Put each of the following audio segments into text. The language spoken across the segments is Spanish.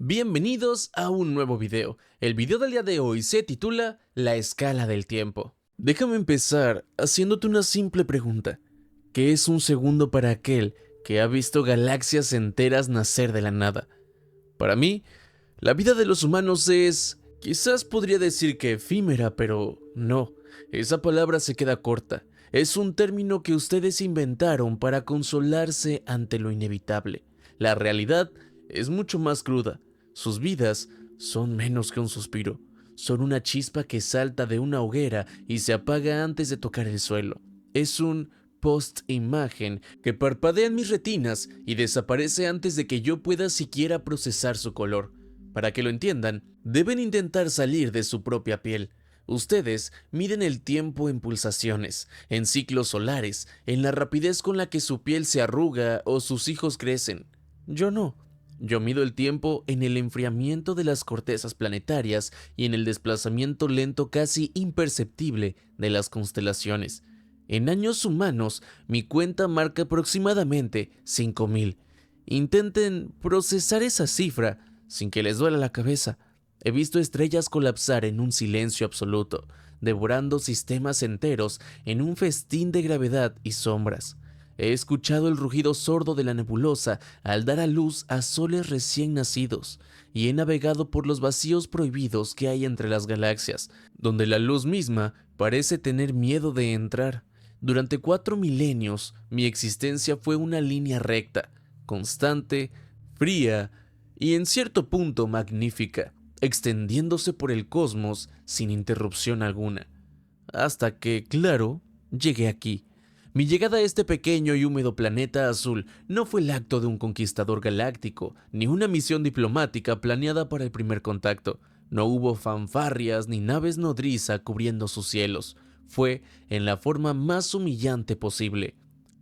Bienvenidos a un nuevo video. El video del día de hoy se titula La escala del tiempo. Déjame empezar haciéndote una simple pregunta. ¿Qué es un segundo para aquel que ha visto galaxias enteras nacer de la nada? Para mí, la vida de los humanos es, quizás podría decir que efímera, pero no, esa palabra se queda corta. Es un término que ustedes inventaron para consolarse ante lo inevitable. La realidad es mucho más cruda. Sus vidas son menos que un suspiro. Son una chispa que salta de una hoguera y se apaga antes de tocar el suelo. Es un post-imagen que parpadea en mis retinas y desaparece antes de que yo pueda siquiera procesar su color. Para que lo entiendan, deben intentar salir de su propia piel. Ustedes miden el tiempo en pulsaciones, en ciclos solares, en la rapidez con la que su piel se arruga o sus hijos crecen. Yo no. Yo mido el tiempo en el enfriamiento de las cortezas planetarias y en el desplazamiento lento casi imperceptible de las constelaciones. En años humanos, mi cuenta marca aproximadamente 5000. Intenten procesar esa cifra sin que les duela la cabeza. He visto estrellas colapsar en un silencio absoluto, devorando sistemas enteros en un festín de gravedad y sombras. He escuchado el rugido sordo de la nebulosa al dar a luz a soles recién nacidos, y he navegado por los vacíos prohibidos que hay entre las galaxias, donde la luz misma parece tener miedo de entrar. Durante 4 milenios, mi existencia fue una línea recta, constante, fría y en cierto punto magnífica, extendiéndose por el cosmos sin interrupción alguna. Hasta que, claro, llegué aquí. Mi llegada a este pequeño y húmedo planeta azul no fue el acto de un conquistador galáctico, ni una misión diplomática planeada para el primer contacto. No hubo fanfarrias ni naves nodriza cubriendo sus cielos. Fue en la forma más humillante posible.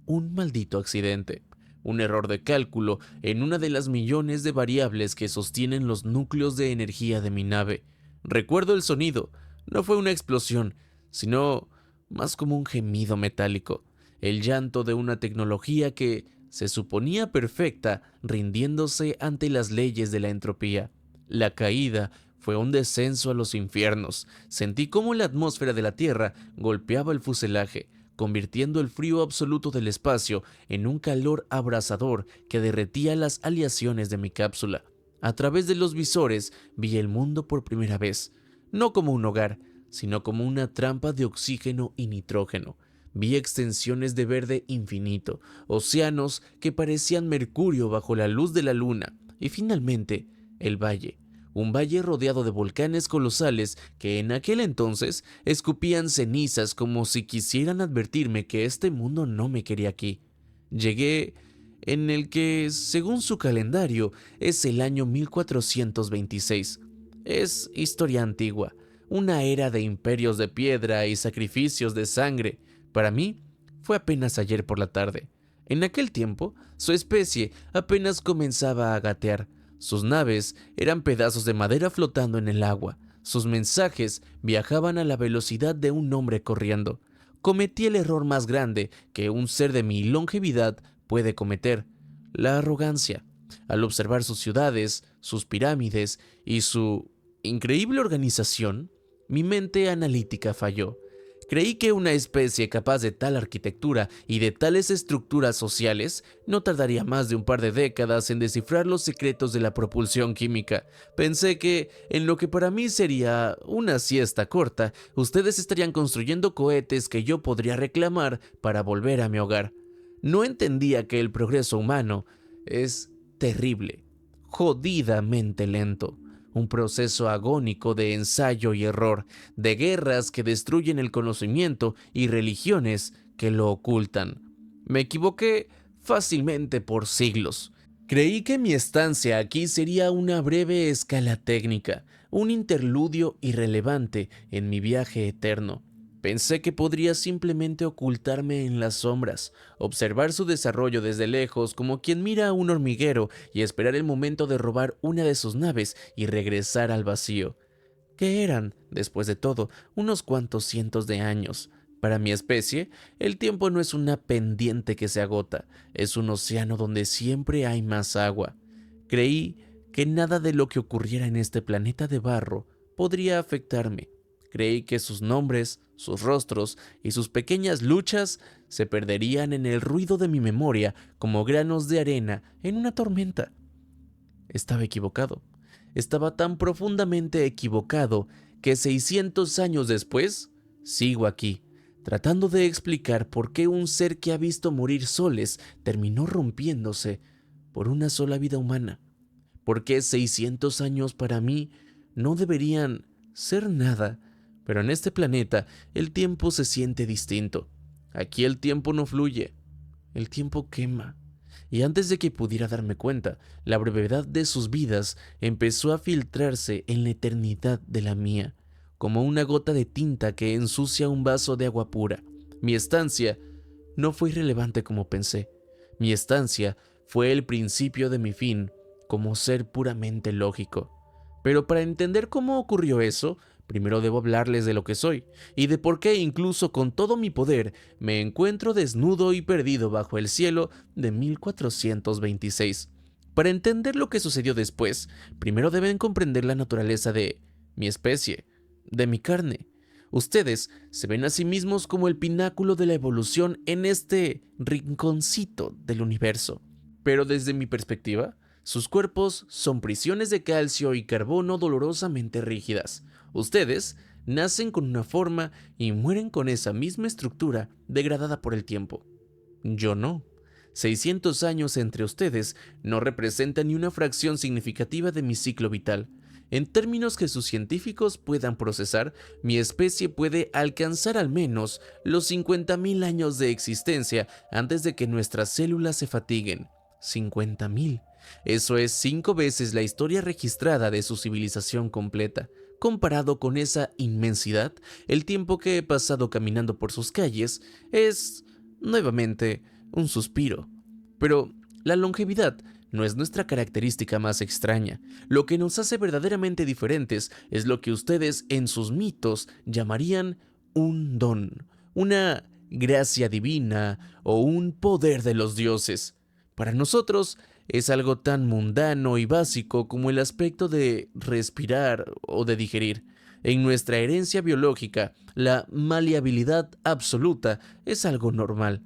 Un maldito accidente. Un error de cálculo en una de las millones de variables que sostienen los núcleos de energía de mi nave. Recuerdo el sonido. No fue una explosión, sino más como un gemido metálico. El llanto de una tecnología que se suponía perfecta, rindiéndose ante las leyes de la entropía. La caída fue un descenso a los infiernos. Sentí cómo la atmósfera de la Tierra golpeaba el fuselaje, convirtiendo el frío absoluto del espacio en un calor abrasador que derretía las aleaciones de mi cápsula. A través de los visores vi el mundo por primera vez, no como un hogar, sino como una trampa de oxígeno y nitrógeno. Vi extensiones de verde infinito, océanos que parecían mercurio bajo la luz de la luna, y finalmente el valle, un valle rodeado de volcanes colosales que en aquel entonces escupían cenizas como si quisieran advertirme que este mundo no me quería aquí. Llegué en el que, según su calendario, es el año 1426. Es historia antigua, una era de imperios de piedra y sacrificios de sangre. Para mí, fue apenas ayer por la tarde. En aquel tiempo, su especie apenas comenzaba a gatear. Sus naves eran pedazos de madera flotando en el agua. Sus mensajes viajaban a la velocidad de un hombre corriendo. Cometí el error más grande que un ser de mi longevidad puede cometer: la arrogancia. Al observar sus ciudades, sus pirámides y su increíble organización, mi mente analítica falló. Creí que una especie capaz de tal arquitectura y de tales estructuras sociales no tardaría más de un par de décadas en descifrar los secretos de la propulsión química. Pensé que, en lo que para mí sería una siesta corta, ustedes estarían construyendo cohetes que yo podría reclamar para volver a mi hogar. No entendía que el progreso humano es terrible, jodidamente lento. Un proceso agónico de ensayo y error, de guerras que destruyen el conocimiento y religiones que lo ocultan. Me equivoqué fácilmente por siglos. Creí que mi estancia aquí sería una breve escala técnica, un interludio irrelevante en mi viaje eterno. Pensé que podría simplemente ocultarme en las sombras, observar su desarrollo desde lejos como quien mira a un hormiguero y esperar el momento de robar una de sus naves y regresar al vacío. Que eran, después de todo, unos cuantos cientos de años. Para mi especie, el tiempo no es una pendiente que se agota, es un océano donde siempre hay más agua. Creí que nada de lo que ocurriera en este planeta de barro podría afectarme. Creí que sus nombres, sus rostros y sus pequeñas luchas se perderían en el ruido de mi memoria como granos de arena en una tormenta. Estaba equivocado. Estaba tan profundamente equivocado que 600 años después, sigo aquí, tratando de explicar por qué un ser que ha visto morir soles terminó rompiéndose por una sola vida humana. ¿Por qué 600 años para mí no deberían ser nada? Pero en este planeta el tiempo se siente distinto. Aquí el tiempo no fluye, el tiempo quema. Y antes de que pudiera darme cuenta, la brevedad de sus vidas empezó a filtrarse en la eternidad de la mía, como una gota de tinta que ensucia un vaso de agua pura. Mi estancia no fue irrelevante como pensé. Mi estancia fue el principio de mi fin, como ser puramente lógico. Pero para entender cómo ocurrió eso, primero debo hablarles de lo que soy, y de por qué incluso con todo mi poder me encuentro desnudo y perdido bajo el cielo de 1426. Para entender lo que sucedió después, primero deben comprender la naturaleza de mi especie, de mi carne. Ustedes se ven a sí mismos como el pináculo de la evolución en este rinconcito del universo. Pero desde mi perspectiva, sus cuerpos son prisiones de calcio y carbono dolorosamente rígidas. Ustedes nacen con una forma y mueren con esa misma estructura degradada por el tiempo. Yo no. 600 años entre ustedes no representan ni una fracción significativa de mi ciclo vital. En términos que sus científicos puedan procesar, mi especie puede alcanzar al menos los 50.000 años de existencia antes de que nuestras células se fatiguen. 50.000. Eso es 5 veces la historia registrada de su civilización completa. Comparado con esa inmensidad, el tiempo que he pasado caminando por sus calles es, nuevamente, un suspiro. Pero la longevidad no es nuestra característica más extraña. Lo que nos hace verdaderamente diferentes es lo que ustedes en sus mitos llamarían un don, una gracia divina o un poder de los dioses. Para nosotros es algo tan mundano y básico como el aspecto de respirar o de digerir. En nuestra herencia biológica, la maleabilidad absoluta es algo normal.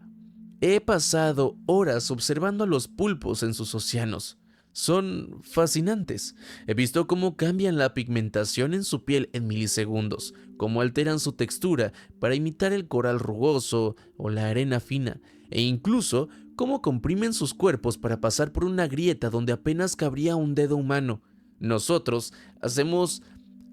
He pasado horas observando a los pulpos en sus océanos. Son fascinantes. He visto cómo cambian la pigmentación en su piel en milisegundos, cómo alteran su textura para imitar el coral rugoso o la arena fina, e incluso cómo comprimen sus cuerpos para pasar por una grieta donde apenas cabría un dedo humano. Nosotros hacemos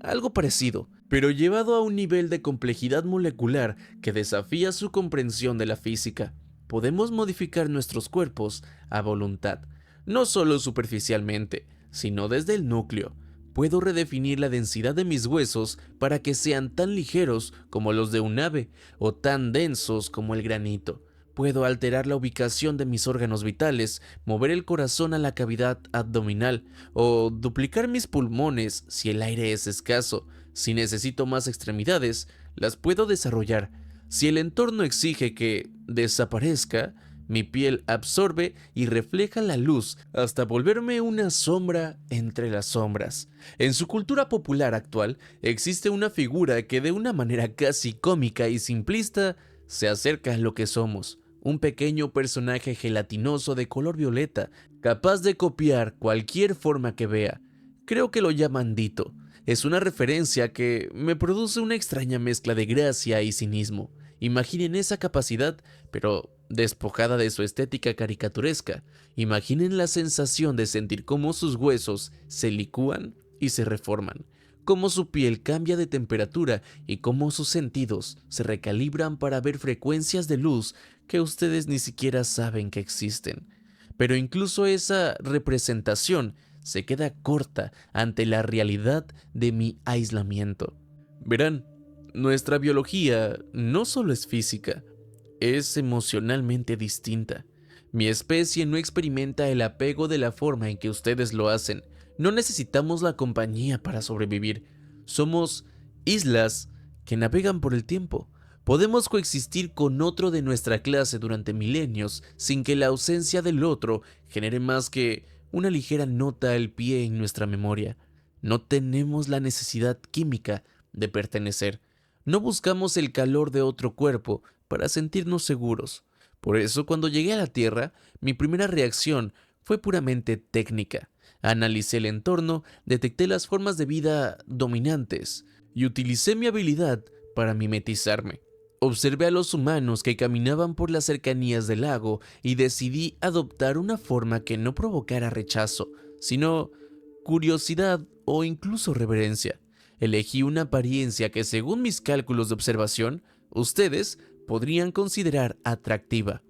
algo parecido, pero llevado a un nivel de complejidad molecular que desafía su comprensión de la física. Podemos modificar nuestros cuerpos a voluntad, no solo superficialmente, sino desde el núcleo. Puedo redefinir la densidad de mis huesos para que sean tan ligeros como los de un ave o tan densos como el granito. Puedo alterar la ubicación de mis órganos vitales, mover el corazón a la cavidad abdominal o duplicar mis pulmones si el aire es escaso. Si necesito más extremidades, las puedo desarrollar. Si el entorno exige que desaparezca, mi piel absorbe y refleja la luz hasta volverme una sombra entre las sombras. En su cultura popular actual existe una figura que de una manera casi cómica y simplista se acerca a lo que somos. Un pequeño personaje gelatinoso de color violeta, capaz de copiar cualquier forma que vea. Creo que lo llaman Dito. Es una referencia que me produce una extraña mezcla de gracia y cinismo. Imaginen esa capacidad, pero despojada de su estética caricaturesca. Imaginen la sensación de sentir cómo sus huesos se licúan y se reforman, cómo su piel cambia de temperatura y cómo sus sentidos se recalibran para ver frecuencias de luz que ustedes ni siquiera saben que existen. Pero incluso esa representación se queda corta ante la realidad de mi aislamiento. Verán, nuestra biología no solo es física, es emocionalmente distinta. Mi especie no experimenta el apego de la forma en que ustedes lo hacen. No necesitamos la compañía para sobrevivir. Somos islas que navegan por el tiempo. Podemos coexistir con otro de nuestra clase durante milenios sin que la ausencia del otro genere más que una ligera nota al pie en nuestra memoria. No tenemos la necesidad química de pertenecer. No buscamos el calor de otro cuerpo para sentirnos seguros. Por eso, cuando llegué a la Tierra, mi primera reacción fue puramente técnica. Analicé el entorno, detecté las formas de vida dominantes y utilicé mi habilidad para mimetizarme. Observé a los humanos que caminaban por las cercanías del lago y decidí adoptar una forma que no provocara rechazo, sino curiosidad o incluso reverencia. Elegí una apariencia que, según mis cálculos de observación, ustedes podrían considerar atractiva.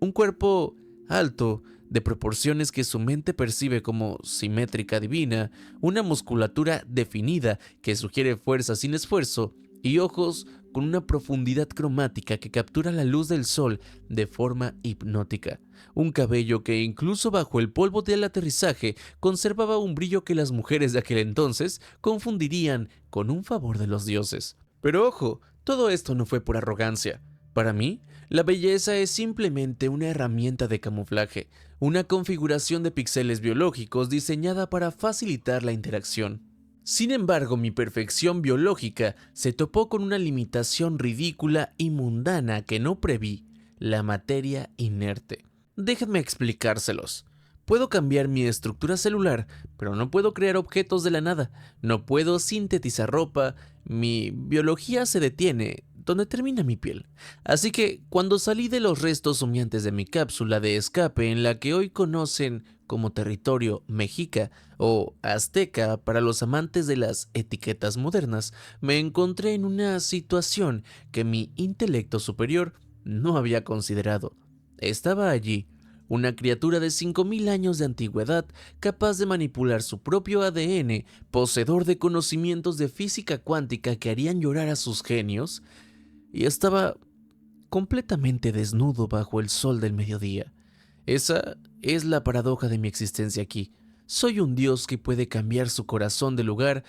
Un cuerpo alto, de proporciones que su mente percibe como simétrica divina, una musculatura definida que sugiere fuerza sin esfuerzo, y ojos con una profundidad cromática que captura la luz del sol de forma hipnótica. Un cabello que, incluso bajo el polvo del aterrizaje, conservaba un brillo que las mujeres de aquel entonces confundirían con un favor de los dioses. Pero ojo, todo esto no fue por arrogancia. Para mí, la belleza es simplemente una herramienta de camuflaje, una configuración de píxeles biológicos diseñada para facilitar la interacción. Sin embargo, mi perfección biológica se topó con una limitación ridícula y mundana que no preví: la materia inerte. Déjenme explicárselos. Puedo cambiar mi estructura celular, pero no puedo crear objetos de la nada. No puedo sintetizar ropa. Mi biología se detiene donde termina mi piel. Así que, cuando salí de los restos humeantes de mi cápsula de escape, en la que hoy conocen como territorio mexica o azteca para los amantes de las etiquetas modernas, me encontré en una situación que mi intelecto superior no había considerado. Estaba allí, una criatura de 5000 años de antigüedad, capaz de manipular su propio ADN, poseedor de conocimientos de física cuántica que harían llorar a sus genios, y estaba completamente desnudo bajo el sol del mediodía. Esa es la paradoja de mi existencia aquí. Soy un dios que puede cambiar su corazón de lugar,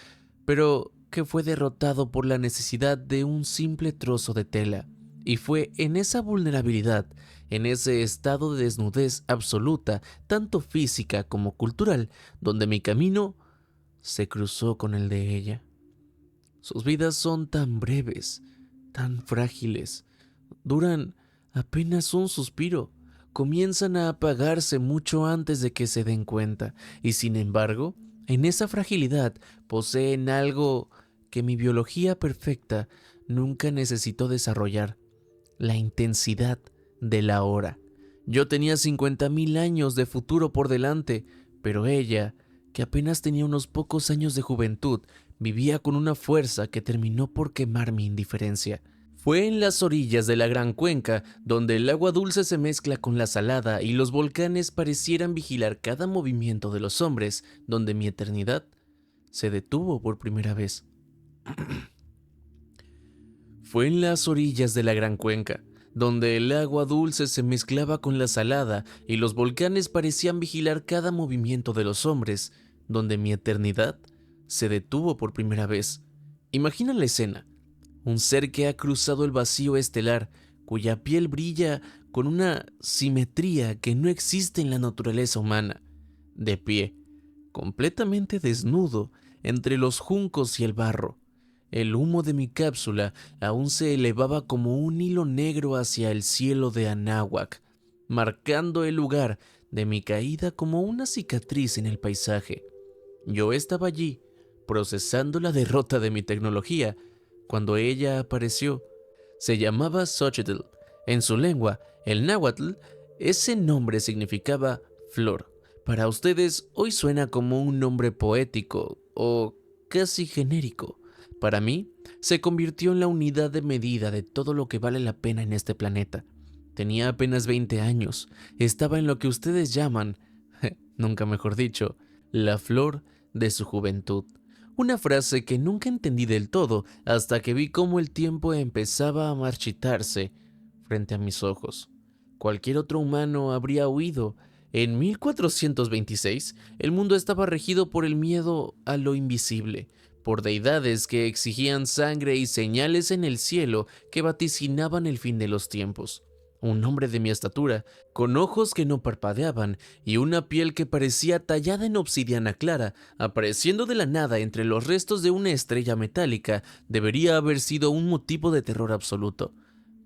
pero que fue derrotado por la necesidad de un simple trozo de tela. Y fue en esa vulnerabilidad, en ese estado de desnudez absoluta, tanto física como cultural, donde mi camino se cruzó con el de ella. Sus vidas son tan breves, tan frágiles, duran apenas un suspiro, comienzan a apagarse mucho antes de que se den cuenta, y sin embargo, en esa fragilidad poseen algo que mi biología perfecta nunca necesitó desarrollar: la intensidad de la hora. Yo tenía 50,000 años de futuro por delante, pero ella, que apenas tenía unos pocos años de juventud, vivía con una fuerza que terminó por quemar mi indiferencia. Fue en las orillas de la gran cuenca, donde el agua dulce se mezcla con la salada y los volcanes parecieran vigilar cada movimiento de los hombres, donde mi eternidad se detuvo por primera vez. Fue en las orillas de la gran cuenca, donde el agua dulce se mezclaba con la salada y los volcanes parecían vigilar cada movimiento de los hombres, donde mi eternidad se detuvo por primera vez. Imagina la escena: un ser que ha cruzado el vacío estelar, cuya piel brilla con una simetría que no existe en la naturaleza humana, de pie, completamente desnudo, entre los juncos y el barro. El humo de mi cápsula aún se elevaba como un hilo negro hacia el cielo de Anáhuac, marcando el lugar de mi caída como una cicatriz en el paisaje. Yo estaba allí, procesando la derrota de mi tecnología, cuando ella apareció. Se llamaba Xochitl. En su lengua, el náhuatl, ese nombre significaba flor. Para ustedes, hoy suena como un nombre poético o casi genérico. Para mí, se convirtió en la unidad de medida de todo lo que vale la pena en este planeta. Tenía apenas 20 años. Estaba en lo que ustedes llaman, nunca mejor dicho, la flor de su juventud. Una frase que nunca entendí del todo hasta que vi cómo el tiempo empezaba a marchitarse frente a mis ojos. Cualquier otro humano habría huido. En 1426, el mundo estaba regido por el miedo a lo invisible, por deidades que exigían sangre y señales en el cielo que vaticinaban el fin de los tiempos. Un hombre de mi estatura, con ojos que no parpadeaban y una piel que parecía tallada en obsidiana clara, apareciendo de la nada entre los restos de una estrella metálica, debería haber sido un motivo de terror absoluto.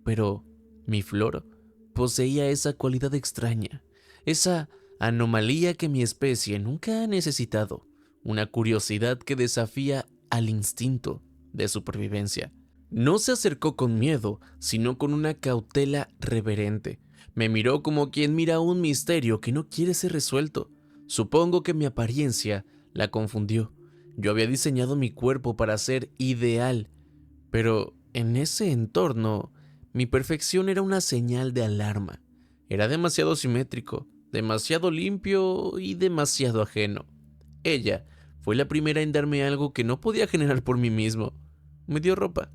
Pero mi flor poseía esa cualidad extraña, esa anomalía que mi especie nunca ha necesitado, una curiosidad que desafía al instinto de supervivencia. No se acercó con miedo, sino con una cautela reverente. Me miró como quien mira un misterio que no quiere ser resuelto. Supongo que mi apariencia la confundió. Yo había diseñado mi cuerpo para ser ideal, pero en ese entorno, mi perfección era una señal de alarma. Era demasiado simétrico, demasiado limpio y demasiado ajeno. Ella fue la primera en darme algo que no podía generar por mí mismo. Me dio ropa.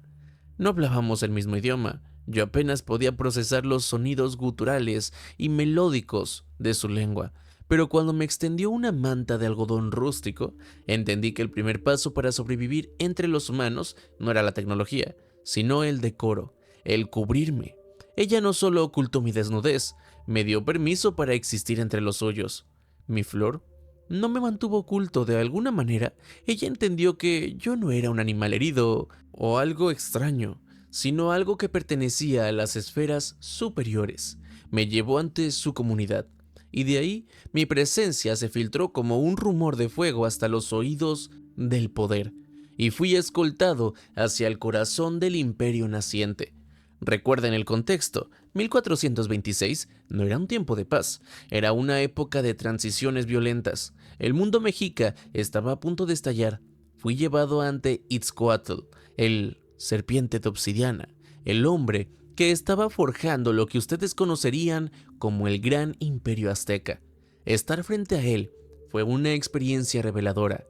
No hablábamos el mismo idioma. Yo apenas podía procesar los sonidos guturales y melódicos de su lengua. Pero cuando me extendió una manta de algodón rústico, entendí que el primer paso para sobrevivir entre los humanos no era la tecnología, sino el decoro, el cubrirme. Ella no solo ocultó mi desnudez, me dio permiso para existir entre los suyos. Mi flor no me mantuvo oculto de alguna manera. Ella entendió que yo no era un animal herido o algo extraño, sino algo que pertenecía a las esferas superiores. Me llevó ante su comunidad, y de ahí mi presencia se filtró como un rumor de fuego hasta los oídos del poder, y fui escoltado hacia el corazón del imperio naciente. Recuerden el contexto, 1426 no era un tiempo de paz, era una época de transiciones violentas. El mundo mexica estaba a punto de estallar. Fui llevado ante Itzcoatl, el serpiente de obsidiana, el hombre que estaba forjando lo que ustedes conocerían como el gran imperio azteca. Estar frente a él fue una experiencia reveladora.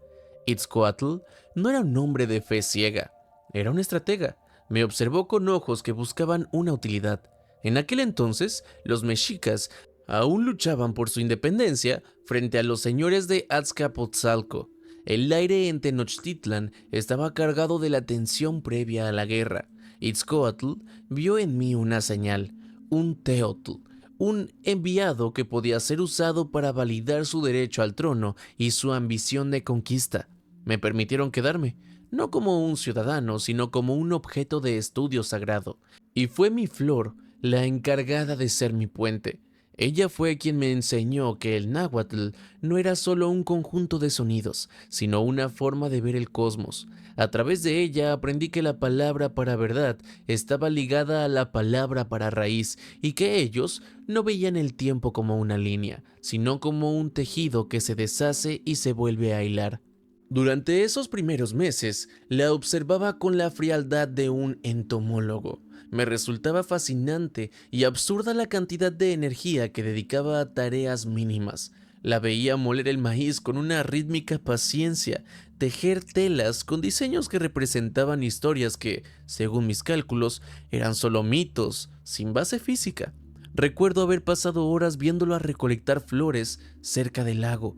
Itzcoatl no era un hombre de fe ciega, era un estratega. Me observó con ojos que buscaban una utilidad. En aquel entonces, los mexicas aún luchaban por su independencia frente a los señores de Azcapotzalco. El aire en Tenochtitlan estaba cargado de la tensión previa a la guerra. Itzcoatl vio en mí una señal, un teotl, un enviado que podía ser usado para validar su derecho al trono y su ambición de conquista. Me permitieron quedarme, no como un ciudadano, sino como un objeto de estudio sagrado, y fue mi flor la encargada de ser mi puente. Ella fue quien me enseñó que el náhuatl no era solo un conjunto de sonidos, sino una forma de ver el cosmos. A través de ella aprendí que la palabra para verdad estaba ligada a la palabra para raíz y que ellos no veían el tiempo como una línea, sino como un tejido que se deshace y se vuelve a hilar. Durante esos primeros meses, la observaba con la frialdad de un entomólogo. Me resultaba fascinante y absurda la cantidad de energía que dedicaba a tareas mínimas. La veía moler el maíz con una rítmica paciencia, tejer telas con diseños que representaban historias que, según mis cálculos, eran solo mitos, sin base física. Recuerdo haber pasado horas viéndola recolectar flores cerca del lago.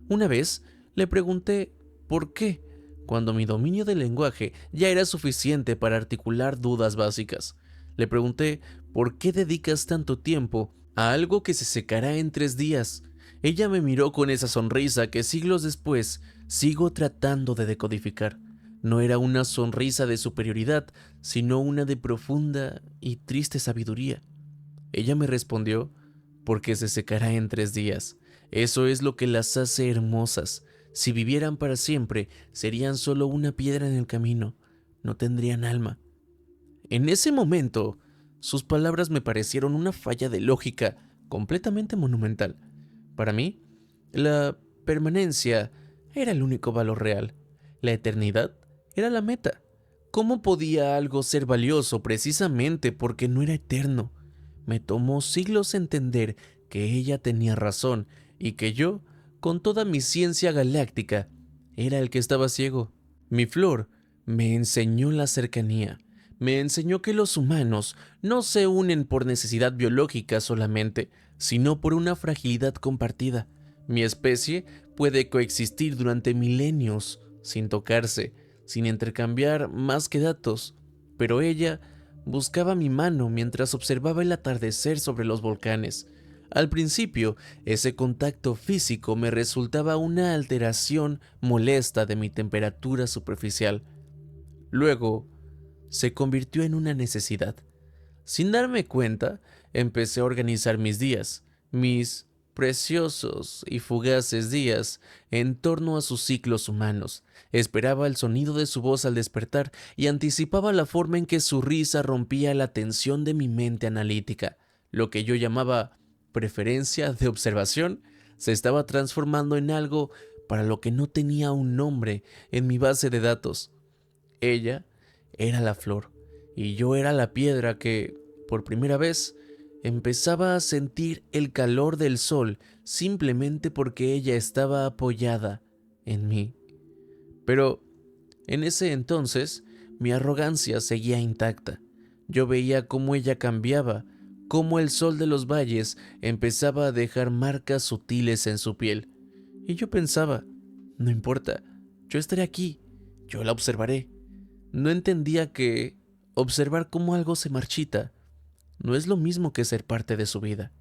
Una vez le pregunté ¿por qué? Cuando mi dominio del lenguaje ya era suficiente para articular dudas básicas. Le pregunté, ¿por qué dedicas tanto tiempo a algo que se secará en 3 días? Ella me miró con esa sonrisa que siglos después sigo tratando de decodificar. No era una sonrisa de superioridad, sino una de profunda y triste sabiduría. Ella me respondió, porque se secará en 3 días. Eso es lo que las hace hermosas. Si vivieran para siempre, serían solo una piedra en el camino, no tendrían alma. En ese momento, sus palabras me parecieron una falla de lógica completamente monumental. Para mí, la permanencia era el único valor real. La eternidad era la meta. ¿Cómo podía algo ser valioso precisamente porque no era eterno? Me tomó siglos entender que ella tenía razón y que yo, con toda mi ciencia galáctica, era el que estaba ciego. Mi flor me enseñó la cercanía, me enseñó que los humanos no se unen por necesidad biológica solamente, sino por una fragilidad compartida. Mi especie puede coexistir durante milenios sin tocarse, sin intercambiar más que datos, pero ella buscaba mi mano mientras observaba el atardecer sobre los volcanes. Al principio, ese contacto físico me resultaba una alteración molesta de mi temperatura superficial. Luego, se convirtió en una necesidad. Sin darme cuenta, empecé a organizar mis días, mis preciosos y fugaces días, en torno a sus ciclos humanos. Esperaba el sonido de su voz al despertar y anticipaba la forma en que su risa rompía la tensión de mi mente analítica. Lo que yo llamaba preferencia de observación se estaba transformando en algo para lo que no tenía un nombre en mi base de datos. Ella era la flor y yo era la piedra que, por primera vez, empezaba a sentir el calor del sol simplemente porque ella estaba apoyada en mí. Pero, en ese entonces, mi arrogancia seguía intacta. Yo veía cómo ella cambiaba, cómo el sol de los valles empezaba a dejar marcas sutiles en su piel. Y yo pensaba, no importa, yo estaré aquí, yo la observaré. No entendía que observar cómo algo se marchita no es lo mismo que ser parte de su vida.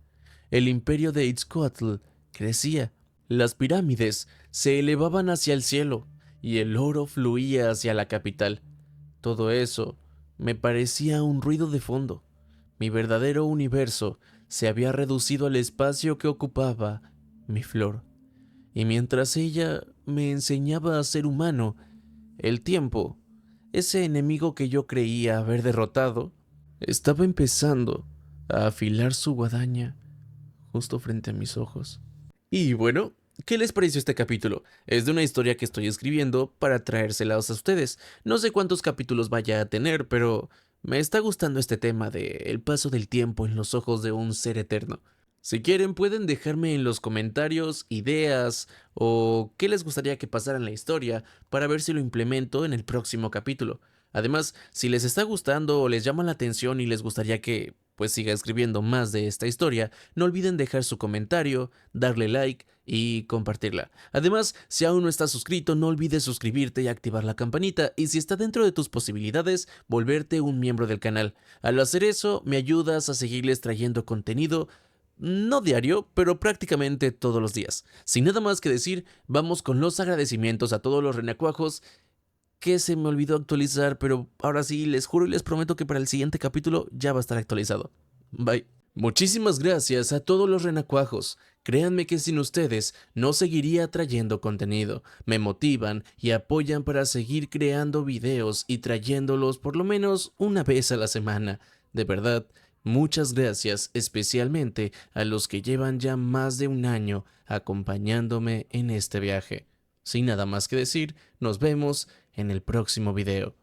El imperio de Itzcoatl crecía, las pirámides se elevaban hacia el cielo y el oro fluía hacia la capital. Todo eso me parecía un ruido de fondo. Mi verdadero universo se había reducido al espacio que ocupaba mi flor. Y mientras ella me enseñaba a ser humano, el tiempo, ese enemigo que yo creía haber derrotado, estaba empezando a afilar su guadaña justo frente a mis ojos. Y bueno, ¿qué les pareció este capítulo? Es de una historia que estoy escribiendo para traérselas a ustedes. No sé cuántos capítulos vaya a tener, pero me está gustando este tema de el paso del tiempo en los ojos de un ser eterno. Si quieren, pueden dejarme en los comentarios ideas o qué les gustaría que pasara en la historia para ver si lo implemento en el próximo capítulo. Además, si les está gustando o les llama la atención y les gustaría que pues siga escribiendo más de esta historia, no olviden dejar su comentario, darle like y compartirla. Además, si aún no estás suscrito, no olvides suscribirte y activar la campanita, y si está dentro de tus posibilidades, volverte un miembro del canal. Al hacer eso, me ayudas a seguirles trayendo contenido, no diario, pero prácticamente todos los días. Sin nada más que decir, vamos con los agradecimientos a todos los renacuajos que se me olvidó actualizar, pero ahora sí, les juro y les prometo que para el siguiente capítulo ya va a estar actualizado. Bye. Muchísimas gracias a todos los renacuajos. Créanme que sin ustedes no seguiría trayendo contenido. Me motivan y apoyan para seguir creando videos y trayéndolos por lo menos una vez a la semana. De verdad, muchas gracias, especialmente a los que llevan ya más de un año acompañándome en este viaje. Sin nada más que decir, nos vemos en el próximo video.